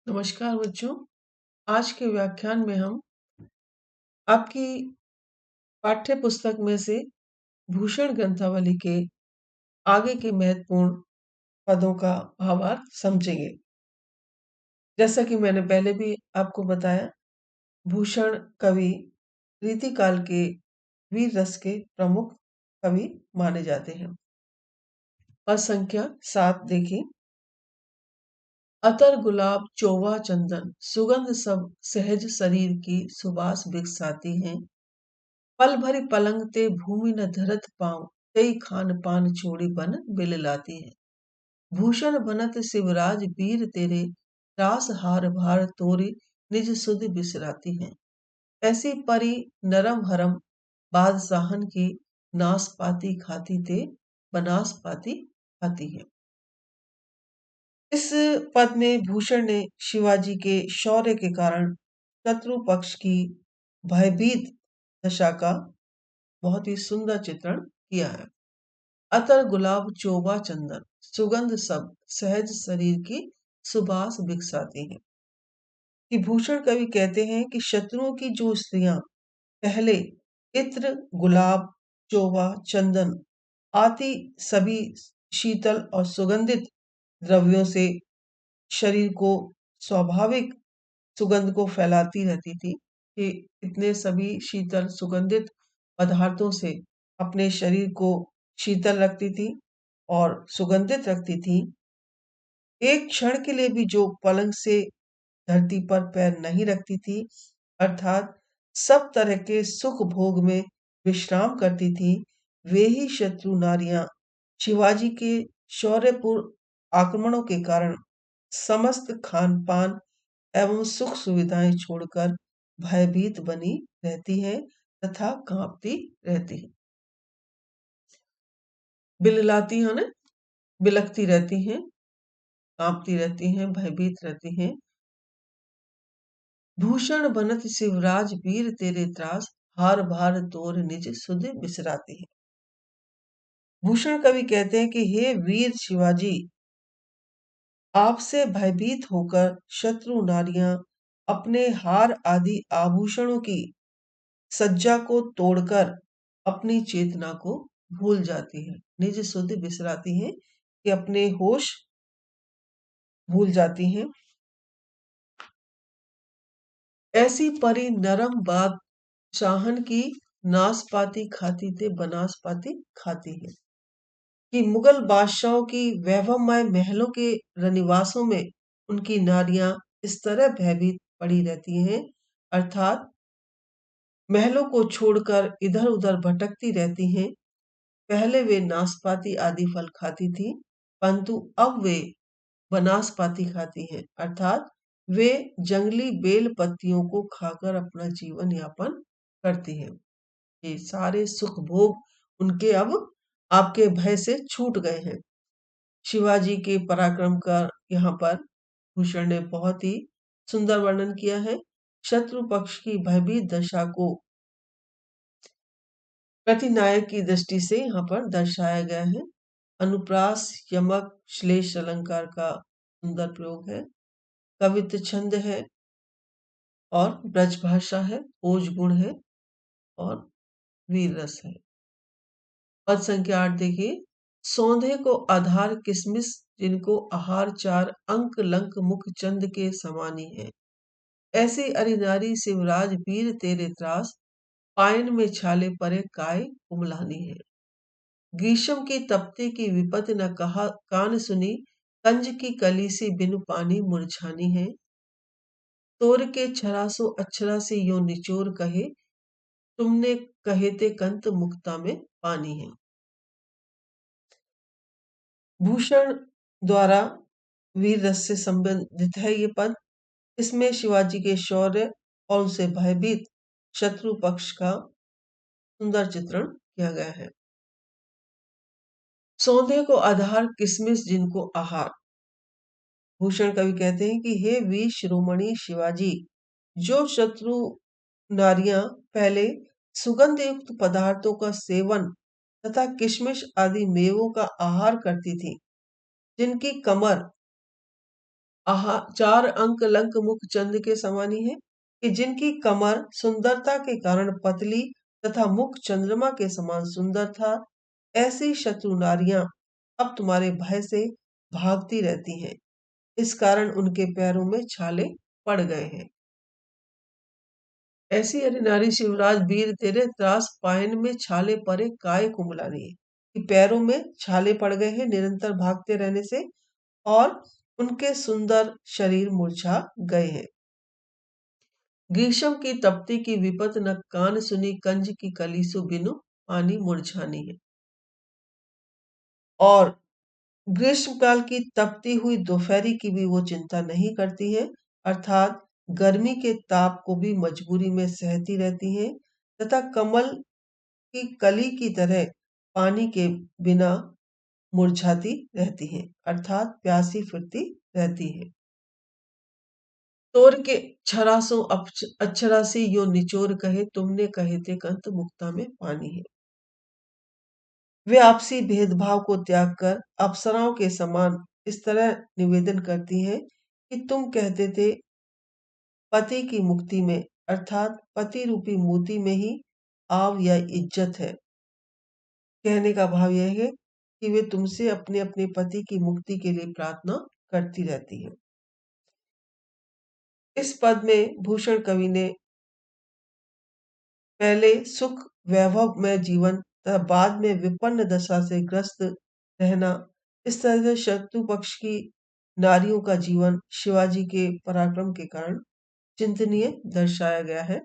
नमस्कार बच्चों। आज के व्याख्यान में हम आपकी पाठ्य पुस्तक में से भूषण ग्रंथावली के आगे के महत्वपूर्ण पदों का भावार्थ समझेंगे। जैसा कि मैंने पहले भी आपको बताया, भूषण कवि रीतिकाल के वीर रस के प्रमुख कवि माने जाते हैं। पद संख्या 7 देखिए। अतर गुलाब चोवा चंदन सुगंध सब सहज शरीर की सुबास बिकसाती हैं। पल भरी पलंग ते भूमि न धरत पाँव कई खान पान छोड़ी बन बिल लाती है। भूषण बनत शिवराज वीर तेरे रास हार भार तोरी निज सुध बिसराती है। ऐसी परी नरम हरम बादशाहन की नास पाती खाती ते बनास पाती खाती है। इस पद में भूषण ने शिवाजी के शौर्य के कारण शत्रु पक्ष की भयभीत दशा का बहुत ही सुंदर चित्रण किया है। अतर गुलाब चोबा चंदन सुगंध सब सहज शरीर की सुबास बिकसाती है। कि भूषण कवि कहते हैं कि शत्रुओं की जो स्त्रियां पहले इत्र गुलाब चोबा चंदन आदि सभी शीतल और सुगंधित द्रव्यों से शरीर को स्वाभाविक सुगंध को फैलाती रहती थी, कि इतने सभी शीतल सुगंधित पदार्थों से अपने शरीर को शीतल रखती थी और सुगंधित रखती थी। एक क्षण के लिए भी जो पलंग से धरती पर पैर नहीं रखती थी, अर्थात सब तरह के सुख भोग में विश्राम करती थी, वे ही शत्रु नारियां शिवाजी के शौर्यपूर्ण आक्रमणों के कारण समस्त खान पान एवं सुख सुविधाएं छोड़कर भयभीत बनी रहती हैं तथा कांपती रहती हैं। बिललाती है ना, बिलखती रहती हैं, कांपती रहती हैं, भयभीत रहती हैं। भूषण बनत शिवराज वीर तेरे त्रास हार भार तोर निज सुध बिसराती है। भूषण कवि कहते हैं कि हे वीर शिवाजी, आपसे भयभीत होकर शत्रु नारियां अपने हार आदि आभूषणों की सज्जा को तोड़कर अपनी चेतना को भूल जाती है, निज सुध बिसराती हैं, कि अपने होश भूल जाती हैं। ऐसी परी नरम बात चाहन की नाशपाती खाती थे बनासपाती खाती है। कि मुगल बादशाहों की वैभवमय महलों के रनिवासों में उनकी नारियां इस तरह भयभीत पड़ी रहती हैं, अर्थात महलों को छोड़कर इधर उधर भटकती रहती हैं। पहले वे नाशपाती आदि फल खाती थी, परंतु अब वे बनासपाती खाती हैं, अर्थात वे जंगली बेल पत्तियों को खाकर अपना जीवन यापन करती हैं। ये सारे सुख भोग उनके अब आपके भय से छूट गए हैं। शिवाजी के पराक्रम का यहाँ पर भूषण ने बहुत ही सुंदर वर्णन किया है। शत्रु पक्ष की भयभीत दशा को प्रतिनायक की दृष्टि से यहाँ पर दर्शाया गया है। अनुप्रास यमक श्लेष अलंकार का सुंदर प्रयोग है। कवित्व छंद है और ब्रज भाषा है, ओज गुण है और वीर रस है। पद संख्या 8 देखिए। सौंधे को आधार किसमिस जिनको आहार चार अंक लंक मुख चंद के समानी है। ऐसे अरिनारी शिवराज वीर तेरे त्रास पायन में छाले परे काय कुमलानी है। ग्रीष्म की तपती की विपत न कहा कान सुनी कंज की कली से बिनु पानी मुरझानी है। तोर के छरासो अक्षरा से यो निचोर कहे तुमने कहे ते कंत मुक्ता में पानी है। भूषण द्वारा वीर रस से संबंधित है ये पद। इसमें शिवाजी के शौर्य और उनसे भयभीत शत्रु पक्ष का सुंदर चित्रण किया गया है। सौंधे को आधार किसमिस जिनको आहार। भूषण कवि कहते हैं कि हे वीर शिरोमणि शिवाजी, जो शत्रु नारियां पहले सुगंध युक्त पदार्थों का सेवन तथा किशमिश आदि मेवों का आहार करती थी, जिनकी कमर आहा, 4 अंक लंक मुख चंद के समानी है, कि जिनकी कमर सुंदरता के कारण पतली तथा मुख चंद्रमा के समान सुंदर था, ऐसी शत्रु नारियां अब तुम्हारे भय से भागती रहती हैं। इस कारण उनके पैरों में छाले पड़ गए हैं। ऐसी अरे नारी शिवराज वीर तेरे त्रास पायन में छाले पड़े काय कुंभलानी, कि पैरों में छाले पड़ गए हैं निरंतर भागते रहने से, और उनके सुंदर शरीर मुरझा गए हैं। ग्रीष्म की तपती की विपत न कान सुनी, कंज की कलीसु बिनु पानी मुरझानी है। और ग्रीष्म काल की तपती हुई दोपहरी की भी वो चिंता नहीं करती है, अर्थात गर्मी के ताप को भी मजबूरी में सहती रहती है, तथा कमल की कली की तरह पानी के बिना मुरझाती रहती है, अर्थात प्यासी फिरती रहती है। तोर के छरासों अक्षरासी यो निचोर कहे, तुमने कहे थे कंत मुक्ता में पानी है। वे आपसी भेदभाव को त्याग कर अप्सराओं के समान इस तरह निवेदन करती हैं कि तुम कहते थे पति की मुक्ति में, अर्थात पति रूपी मोती में ही आव या इज्जत है। कहने का भाव यह है कि वे तुमसे अपने अपने पति की मुक्ति के लिए प्रार्थना करती रहती हैं। इस पद में भूषण कवि ने पहले सुख वैभव में जीवन तथा बाद में विपन्न दशा से ग्रस्त रहना, इस तरह से शत्रु पक्ष की नारियों का जीवन शिवाजी के पराक्रम के कारण चिंतनीय दर्शाया गया है।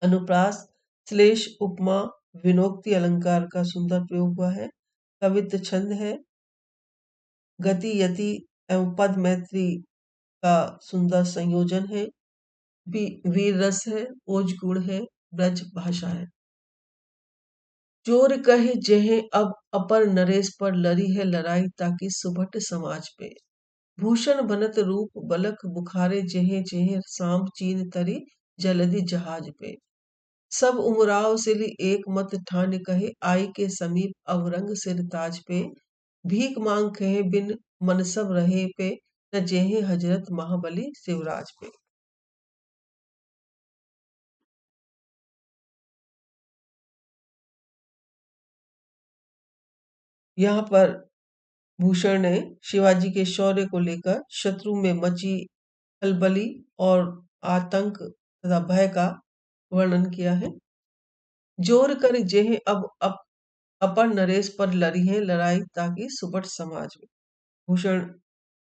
अनुप्रास, श्लेष, उपमा, विनोक्ति अलंकार का सुंदर प्रयोग हुआ है। कवित्व छंद है। गति, यति एवं पद मैत्री का सुंदर संयोजन है। वीर रस है, ओज गुण है, ब्रज भाषा है। चोर कहे जेहे अब अपर नरेश पर लड़ी है लड़ाई, ताकि सुभट समाज पे। भूषण बनत रूप बलक बुखारे, जेहे जेहे साम चीन तरी जलधि जहाज पे। सब उमराव सिली एक मत ठान कहे, आई के समीप अवरंग सिर ताज पे। भीख मांग कहे बिन मन सब रहे पे, न जेहे हजरत महाबली शिवराज पे। यहाँ पर भूषण ने शिवाजी के शौर्य को लेकर शत्रु में मची खलबली और आतंक तथा भय का वर्णन किया है। जोर कर जेह अब अपर नरेश पर लड़ी है लड़ाई, ताकि सुबट समाज में। भूषण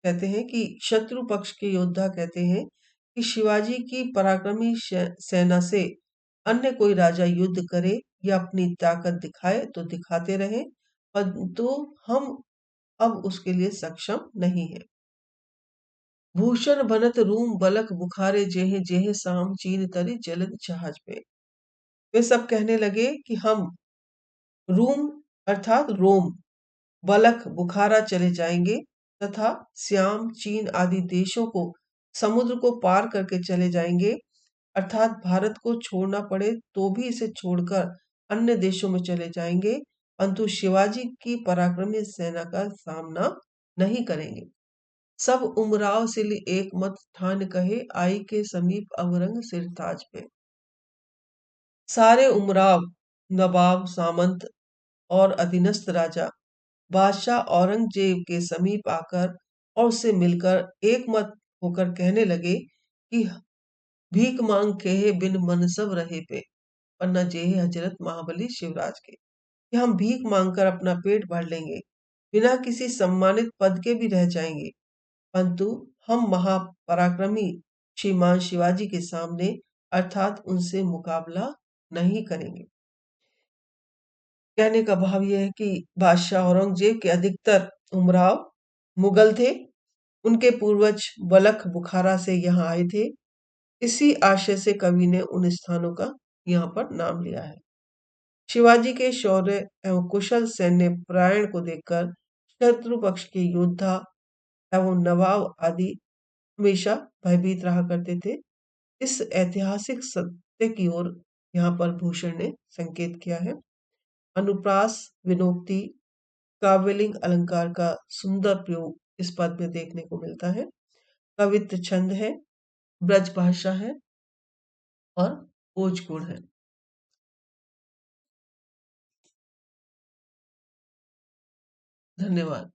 कहते हैं कि शत्रु पक्ष के योद्धा कहते हैं कि शिवाजी की पराक्रमी सेना से अन्य कोई राजा युद्ध करे या अपनी ताकत दिखाए तो दिखाते रहे, परंतु हम अब उसके लिए सक्षम नहीं है। भूषण बनत रूम बलक बुखारे, जेहे जेहे साम चीन तरी जलद जहाज पे। वे सब कहने लगे कि हम रूम अर्थात रोम, बलख बुखारा चले जाएंगे, तथा श्याम चीन आदि देशों को समुद्र को पार करके चले जाएंगे, अर्थात भारत को छोड़ना पड़े तो भी इसे छोड़कर अन्य देशों में चले जाएंगे, परंतु शिवाजी की पराक्रमी सेना का सामना नहीं करेंगे। सब उमराव सिल एक मत ठान कहे, आई के समीप अवरंग सिरताज पे। सारे उमराव, नवाब, सामंत और अधीनस्थ राजा बादशाह औरंगजेब के समीप आकर और उससे मिलकर एक मत होकर कहने लगे कि भीख मांग के बिन मन सब रहे पे, पन्ना जेहे हजरत महाबली शिवराज के, कि हम भीख मांगकर अपना पेट भर लेंगे, बिना किसी सम्मानित पद के भी रह जाएंगे, परंतु हम महापराक्रमी श्रीमान शिवाजी के सामने अर्थात उनसे मुकाबला नहीं करेंगे। कहने का भाव यह है कि बादशाह औरंगजेब के अधिकतर उमराव मुगल थे। उनके पूर्वज बलख बुखारा से यहाँ आए थे। इसी आशय से कवि ने उन स्थानों का यहाँ पर नाम लिया है। शिवाजी के शौर्य एवं कुशल सैन्य प्रायण को देखकर शत्रु पक्ष के योद्धा एवं नवाब आदि हमेशा भयभीत रहा करते थे। इस ऐतिहासिक सत्य की ओर यहाँ पर भूषण ने संकेत किया है। अनुप्रास, विनोक्ति, काव्यलिंग अलंकार का सुंदर प्रयोग इस पद में देखने को मिलता है। कवित्व छंद है, ब्रज भाषा है और भोजपुर है। धन्यवाद।